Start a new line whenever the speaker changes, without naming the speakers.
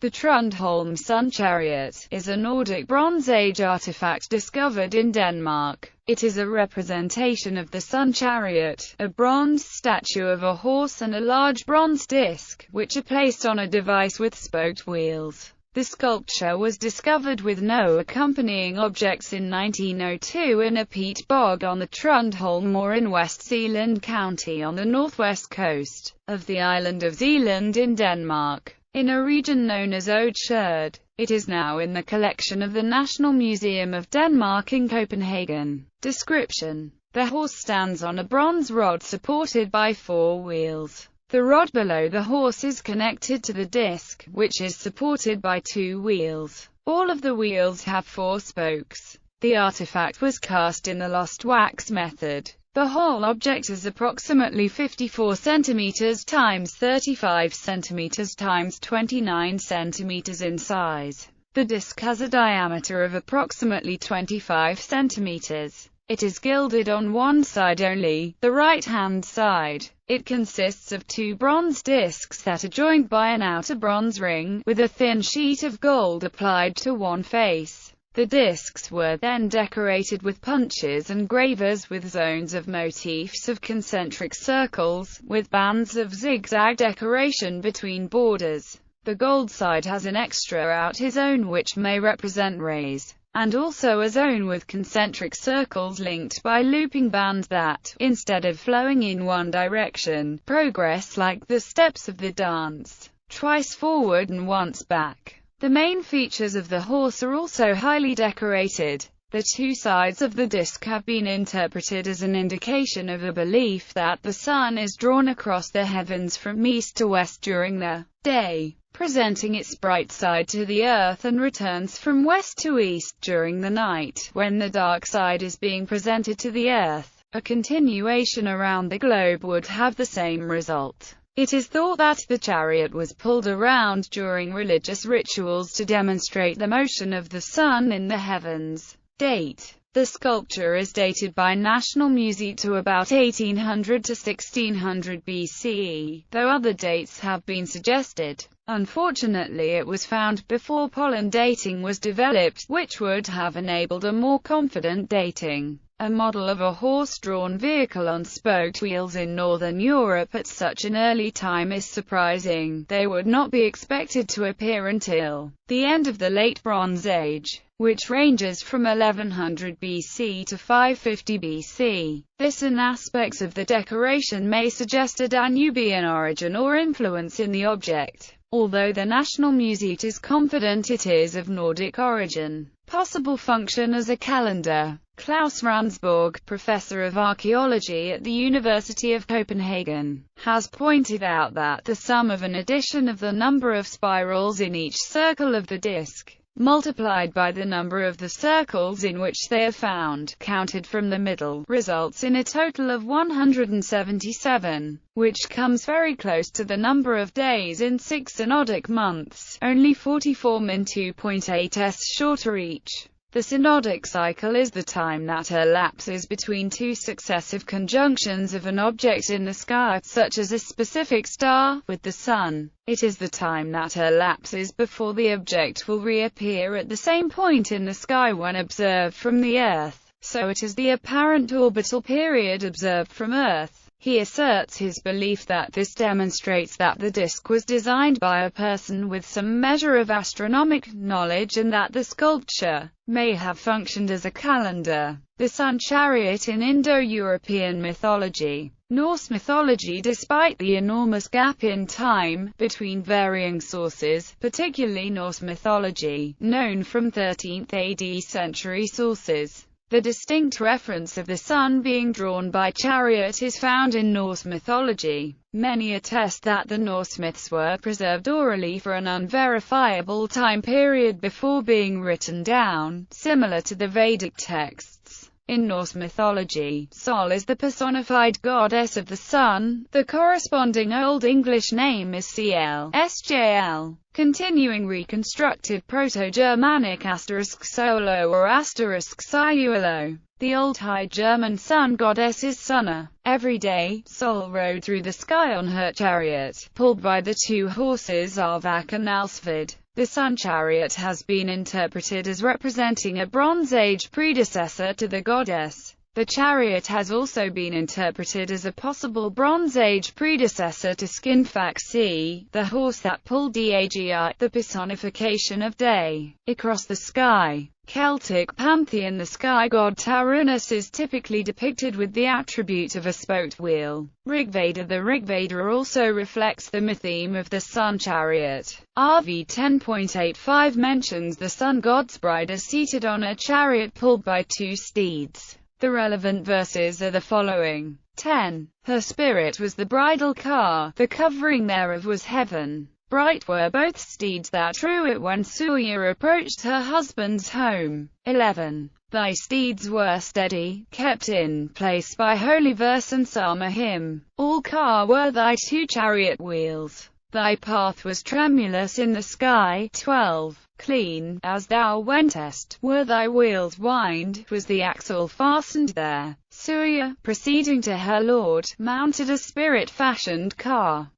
The Trundholm sun chariot is a Nordic Bronze Age artifact discovered in Denmark. It is a representation of the sun chariot, a bronze statue of a horse and a large bronze disc, which are placed on a device with spoked wheels. The sculpture was discovered with no accompanying objects in 1902 in a peat bog on the Trundholm moor in West Zealand County on the northwest coast of the island of Zealand in Denmark, in a region known as Odsherred. It is now in the collection of the National Museum of Denmark in Copenhagen. Description: the horse stands on a bronze rod supported by 4 wheels. The rod below the horse is connected to the disc, which is supported by 2 wheels. All of the wheels have 4 spokes. The artifact was cast in the lost wax method. The whole object is approximately 54 cm times 35 cm times 29 cm in size. The disc has a diameter of approximately 25 cm. It is gilded on one side only, the right-hand side. It consists of 2 bronze discs that are joined by an outer bronze ring, with a thin sheet of gold applied to one face. The discs were then decorated with punches and gravers with zones of motifs of concentric circles, with bands of zigzag decoration between borders. The gold side has an extra outer zone which may represent rays, and also a zone with concentric circles linked by looping bands that, instead of flowing in one direction, progress like the steps of the dance, twice forward and once back. The main features of the horse are also highly decorated. The 2 sides of the disc have been interpreted as an indication of a belief that the sun is drawn across the heavens from east to west during the day, presenting its bright side to the earth, and returns from west to east during the night, when the dark side is being presented to the earth. A continuation around the globe would have the same result. It is thought that the chariot was pulled around during religious rituals to demonstrate the motion of the sun in the heavens. Date: the sculpture is dated by National Museum to about 1800 to 1600 BCE, though other dates have been suggested. Unfortunately, it was found before pollen dating was developed, which would have enabled a more confident dating. A model of a horse-drawn vehicle on spoked wheels in Northern Europe at such an early time is surprising. They would not be expected to appear until the end of the Late Bronze Age, which ranges from 1100 BC to 550 BC. This and aspects of the decoration may suggest a Danubian origin or influence in the object, although the National Museum is confident it is of Nordic origin. Possible function as a calendar. Klaus Ransborg, professor of archaeology at the University of Copenhagen, has pointed out that the sum of an addition of the number of spirals in each circle of the disc, multiplied by the number of the circles in which they are found, counted from the middle, results in a total of 177, which comes very close to the number of days in 6 synodic months, only 44 min 2.8s shorter each. The synodic cycle is the time that elapses between 2 successive conjunctions of an object in the sky, such as a specific star, with the sun. It is the time that elapses before the object will reappear at the same point in the sky when observed from the Earth, so it is the apparent orbital period observed from Earth. He asserts his belief that this demonstrates that the disc was designed by a person with some measure of astronomic knowledge and that the sculpture may have functioned as a calendar. The sun chariot in Indo-European mythology. Norse mythology. Despite the enormous gap in time between varying sources, particularly Norse mythology, known from 13th AD century sources, the distinct reference of the sun being drawn by chariot is found in Norse mythology. Many attest that the Norse myths were preserved orally for an unverifiable time period before being written down, similar to the Vedic texts. In Norse mythology, Sol is the personified goddess of the sun. The corresponding Old English name is Cl. Sjl. Continuing reconstructed Proto-Germanic *solo or *siulo. The Old High German sun goddess is Sunna. Every day, Sol rode through the sky on her chariot, pulled by the 2 horses Arvak and Alsvid. The sun chariot has been interpreted as representing a Bronze Age predecessor to the goddess. The chariot has also been interpreted as a possible Bronze Age predecessor to Skinfaxi, the horse that pulled Dagi, the personification of day, across the sky. Celtic Pantheon. The sky god Taranis is typically depicted with the attribute of a spoked wheel. Rigveda. The Rigveda also reflects the mytheme of the sun chariot. RV 10.85 mentions the sun god's bride as seated on a chariot pulled by two steeds. The relevant verses are the following. 10. Her spirit was the bridal car, the covering thereof was heaven. Bright were both steeds that drew it when Surya approached her husband's home. 11. Thy steeds were steady, kept in place by holy verse and psalm hymn. All car were thy two chariot wheels. Thy path was tremulous in the sky. 12. Clean, as thou wentest, were thy wheels wind, was the axle fastened there. Surya, proceeding to her lord, mounted a spirit-fashioned car.